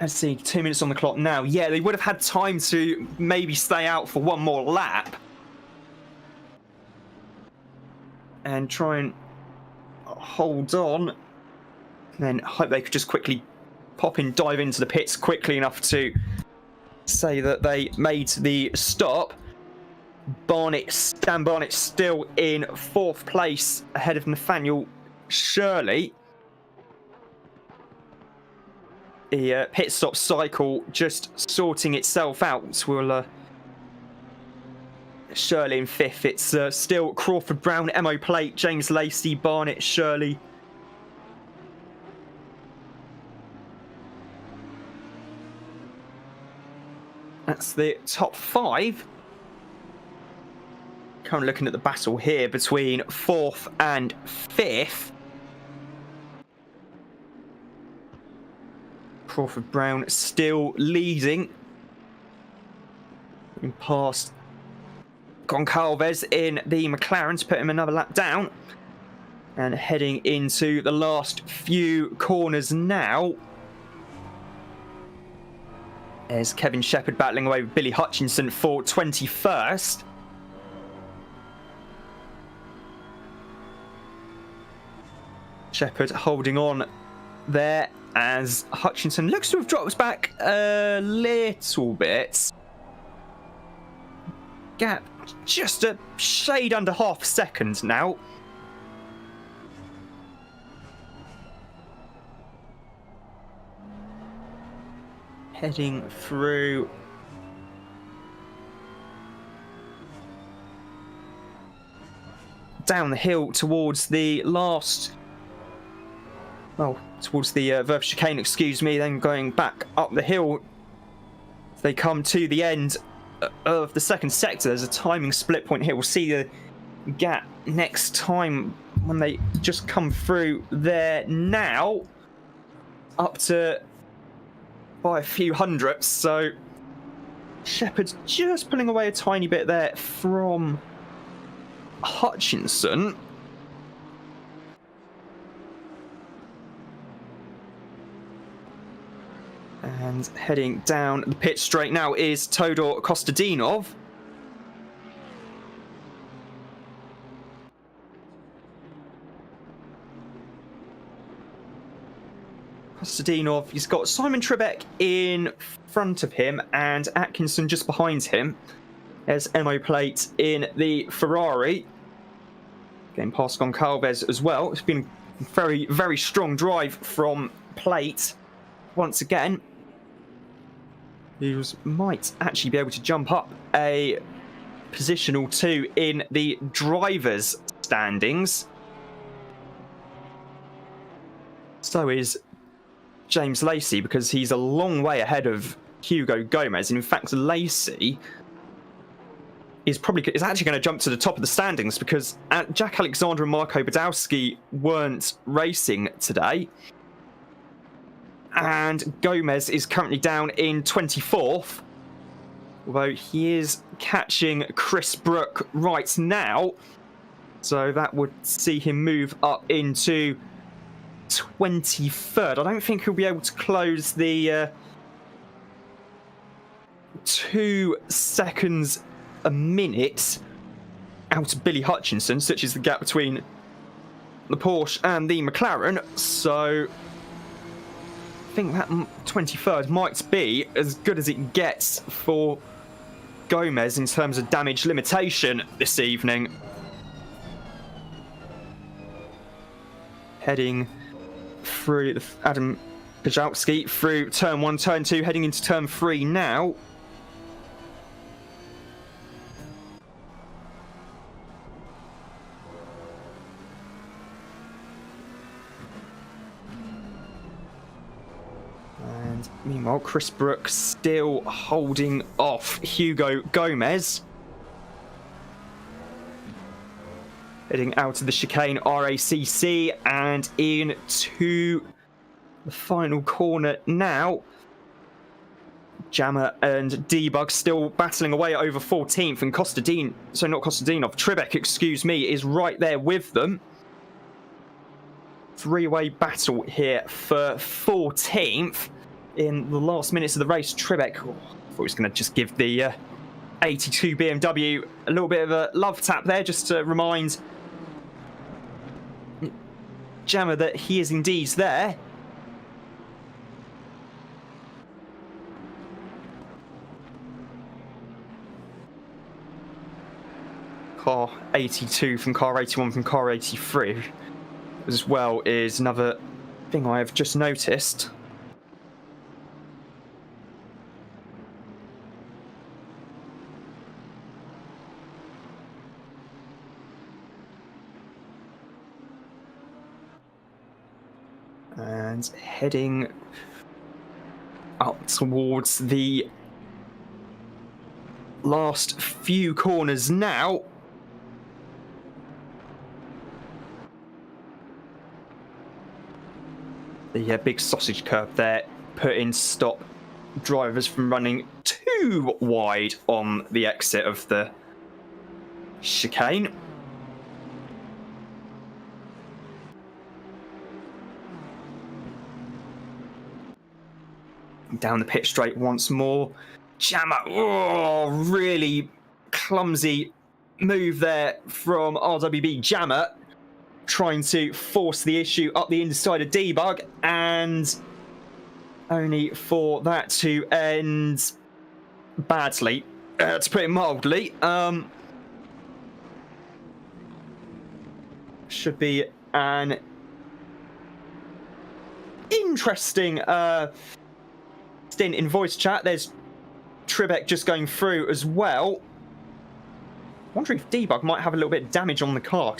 let's see, 2 minutes on the clock now. Yeah, they would have had time to maybe stay out for one more lap and try and hold on, and then hope they could just quickly dive into the pits quickly enough to say that they made the stop. Dan Barnett still in 4th place ahead of Nathaniel Shirley. The pit stop cycle just sorting itself out. We'll Shirley in 5th. It's still Crawford Brown, MO plate, James Lacey, Barnett, Shirley. That's the top 5. Currently looking at the battle here between 4th and 5th. Crawford Brown still leading. Past Goncalves in the McLaren to put him another lap down. And heading into the last few corners now. There's Kevin Shepherd battling away with Billy Hutchinson for 21st. Shepherd holding on there as Hutchinson looks to have dropped back a little bit. Gap just a shade under half a second now. Heading through down the hill towards the last, towards the Verve chicane, excuse me, then going back up the hill. They come to the end of the second sector. There's a timing split point here. We'll see the gap next time when they just come through there now, up to by a few hundredths. So Shepherd's just pulling away a tiny bit there from Hutchinson. And heading down the pit straight now is Todor Kostadinov. Kostadinov, he's got Simon Trebek in front of him and Atkinson just behind him. There's MO Plate in the Ferrari. Getting past Goncalves as well. It's been a very, very strong drive from Plate once again. He might actually be able to jump up a position or two in the drivers' standings. So is James Lacey, because he's a long way ahead of Hugo Gomez. And in fact, Lacey is actually going to jump to the top of the standings because Jack Alexander and Marco Badowski weren't racing today. And Gomez is currently down in 24th, although he is catching Chris Brook right now. So that would see him move up into 23rd. I don't think he'll be able to close the 2 seconds a minute out of Billy Hutchinson, such is the gap between the Porsche and the McLaren. So I think that 23rd might be as good as it gets for Gomez in terms of damage limitation this evening. Heading through Adam Pajowski through turn 1, turn 2, heading into turn 3 now. And meanwhile, Chris Brook still holding off Hugo Gomez. Heading out of the chicane RACC and into the final corner now. Jammer and Debug still battling away over 14th, and Trebek, excuse me, is right there with them. Three-way battle here for 14th. In the last minutes of the race, Trebek, I thought he was going to just give the 82 BMW a little bit of a love tap there, just to remind Jammer that he is indeed there. Car 82 from car 81 from car 83 as well is another thing I have just noticed. And heading up towards the last few corners now. The big sausage curve there putting stop drivers from running too wide on the exit of the chicane. Down the pit straight once more. Jammer, oh, really clumsy move there from RWB Jammer, trying to force the issue up the inside of Debug, and only for that to end badly, to put it mildly. Should be an interesting stint in voice chat. There's Trebek just going through as well. Wondering if Debug might have a little bit of damage on the car,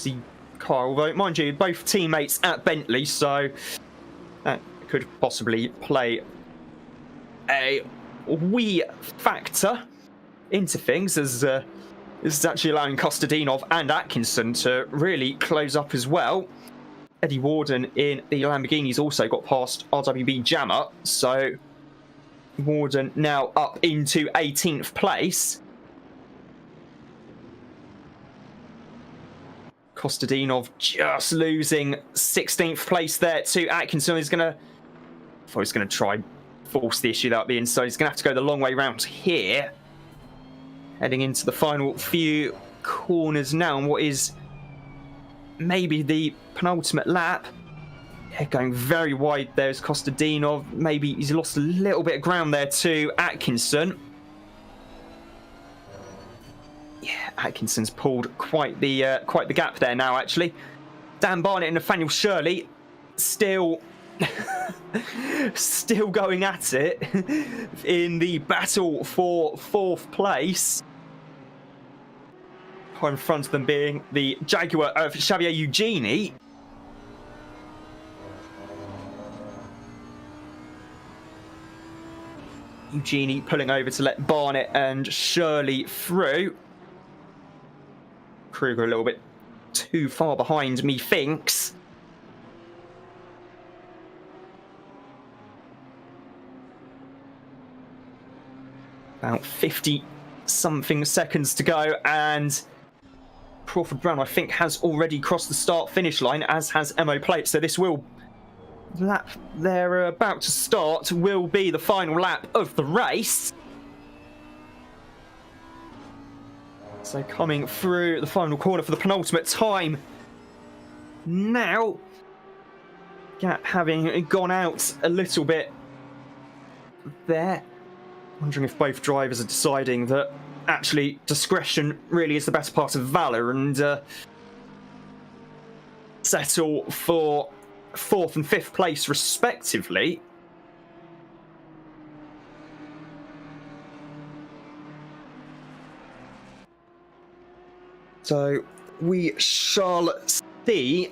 although mind you, both teammates at Bentley, so that could possibly play a wee factor into things, as this is actually allowing Kostadinov and Atkinson to really close up as well. Eddie Warden in the Lamborghini's also got past RWB Jammer, so Warden now up into 18th place. Kostadinov just losing 16th place there to Atkinson. He's going to try force the issue out the inside. He's going to have to go the long way round here. Heading into the final few corners now, and what is maybe the penultimate lap. Yeah, going very wide there's Kostadinov. Maybe he's lost a little bit of ground there to Atkinson. Yeah, Atkinson's pulled quite the gap there now, actually. Dan Barnett and Nathaniel Shirley still going at it in the battle for 4th place. In front of them being the Jaguar of Xavier Eugenie. Eugenie pulling over to let Barnett and Shirley through. Kruger a little bit too far behind, methinks. About 50-something seconds to go, and Crawford Brown, I think, has already crossed the start-finish line, as has Emo Plate. So this lap they're about to start will be the final lap of the race. So coming through the final corner for the penultimate time. Now, gap having gone out a little bit there. Wondering if both drivers are deciding that actually discretion really is the better part of valour, and settle for 4th and 5th place respectively. So we shall see.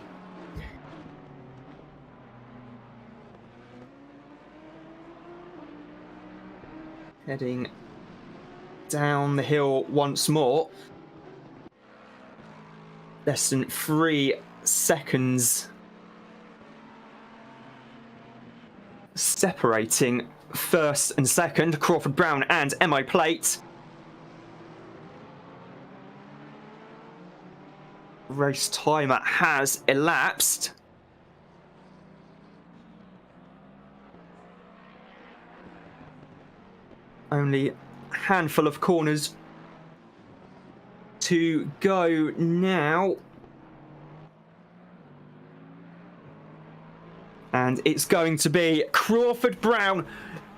Heading down the hill once more. Less than 3 seconds separating 1st and 2nd. Crawford Brown and Emo Plate. Race timer has elapsed. Only a handful of corners to go now. And it's going to be Crawford Brown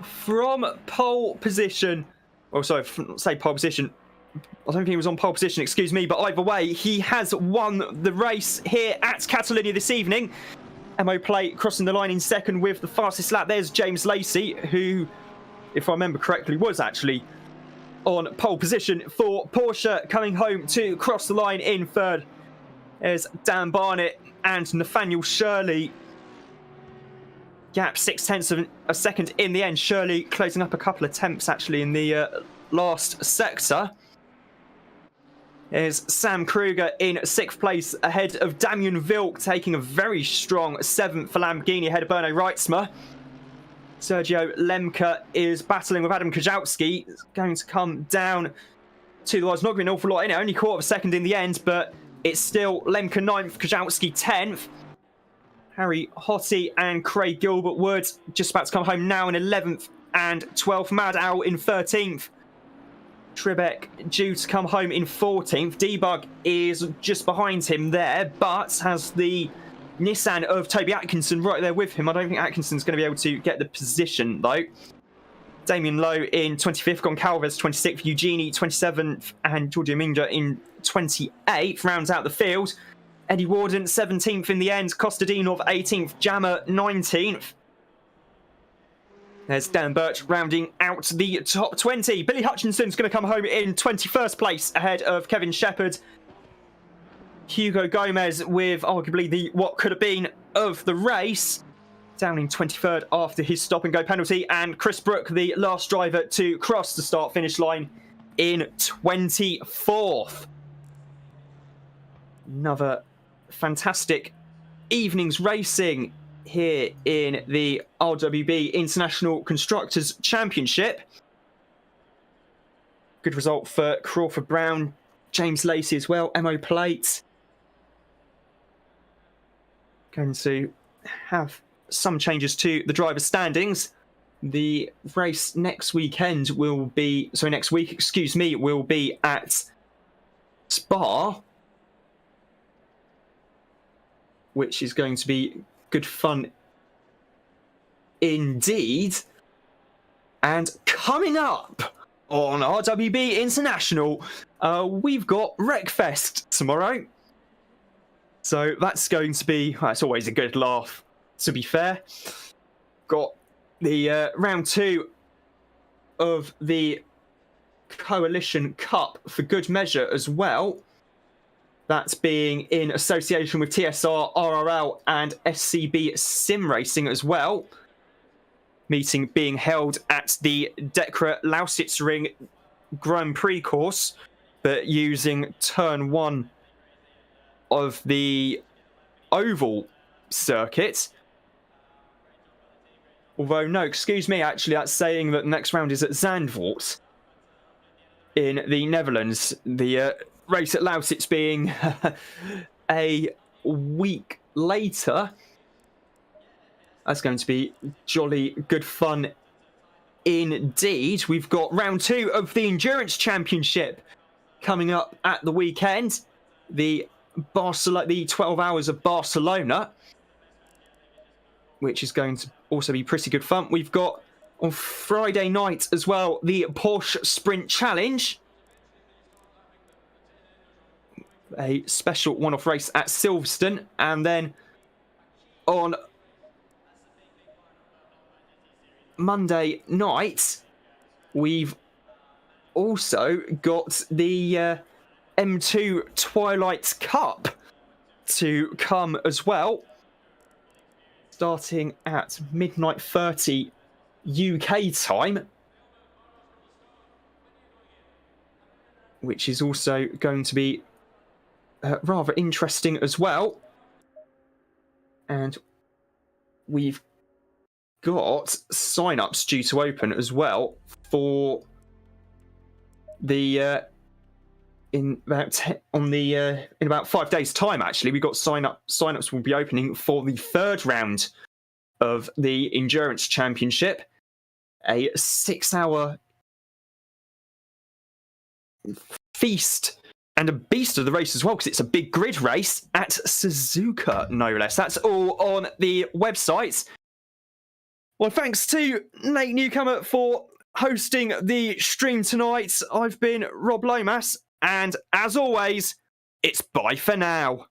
from pole position. Oh, sorry, say pole position. I don't think he was on pole position, excuse me. But either way, he has won the race here at Catalonia this evening. Emo Plate crossing the line in 2nd with the fastest lap. There's James Lacey, who, if I remember correctly, was actually on pole position for Porsche, coming home to cross the line in 3rd. There's Dan Barnett and Nathaniel Shirley. Gap 0.6 of a second in the end. Shirley closing up a couple of tenths actually in the last sector. There's Sam Kruger in 6th place ahead of Damien Vilk, taking a very strong 7th for Lamborghini ahead of Berno Reitzmer. Sergio Lemke is battling with Adam Kajowski. It's going to come down to the wires. Not going to be an awful lot in it. Only 1/4 of a second in the end, but it's still Lemke 9th, Kajowski 10th. Harry Hottie and Craig Gilbert Wood just about to come home now in 11th and 12th. Mad Owl in 13th. Tribeck due to come home in 14th. Debug is just behind him there, but has the Nissan of Toby Atkinson right there with him. I don't think Atkinson's going to be able to get the position, though. Damien Lowe in 25th, Goncalves 26th, Eugenie 27th, and Giorgio Minja in 28th. Rounds out the field. Eddie Warden 17th in the end. Kostadinov 18th, Jammer 19th. There's Dan Birch rounding out the top 20. Billy Hutchinson's going to come home in 21st place ahead of Kevin Shepherd. Hugo Gomez with arguably the what could have been of the race, down in 23rd after his stop-and-go penalty. And Chris Brook, the last driver to cross the start-finish line, in 24th. Another fantastic evening's racing here in the RWB International Constructors Championship. Good result for Crawford Brown, James Lacey as well, Emo Plate. Going to have some changes to the driver's standings. The race next weekend will be, sorry, next week, excuse me, will be at Spa, which is going to be good fun indeed. And coming up on RWB International, we've got Wreckfest tomorrow. So that's going to be, well, it's always a good laugh, to be fair. Got the round 2 of the Coalition Cup for good measure as well. That's being in association with TSR, RRL and SCB Sim Racing as well. Meeting being held at the Dekra Lausitzring Grand Prix course, but using turn 1 of the oval circuit. Although, no, excuse me, actually, that's saying that the next round is at Zandvoort in the Netherlands. The race at Lausitz being a week later. That's going to be jolly good fun indeed. We've got round 2 of the Endurance Championship coming up at the weekend. The 12 hours of Barcelona, which is going to also be pretty good fun. We've got on Friday night as well the Porsche Sprint Challenge, a special one-off race at Silverstone, and then on Monday night we've also got the M2 Twilight Cup to come as well, starting at midnight 30 UK time, which is also going to be rather interesting as well. And we've got sign-ups due to open as well for the in about 5 days time. Actually, we've got sign-ups will be opening for the 3rd round of the Endurance Championship, a 6-hour feast and a beast of the race as well, because it's a big grid race at Suzuka, no less. That's all on the website. Well, thanks to Nate Newcomer for hosting the stream tonight. I've been Rob Lomas, and as always, it's bye for now.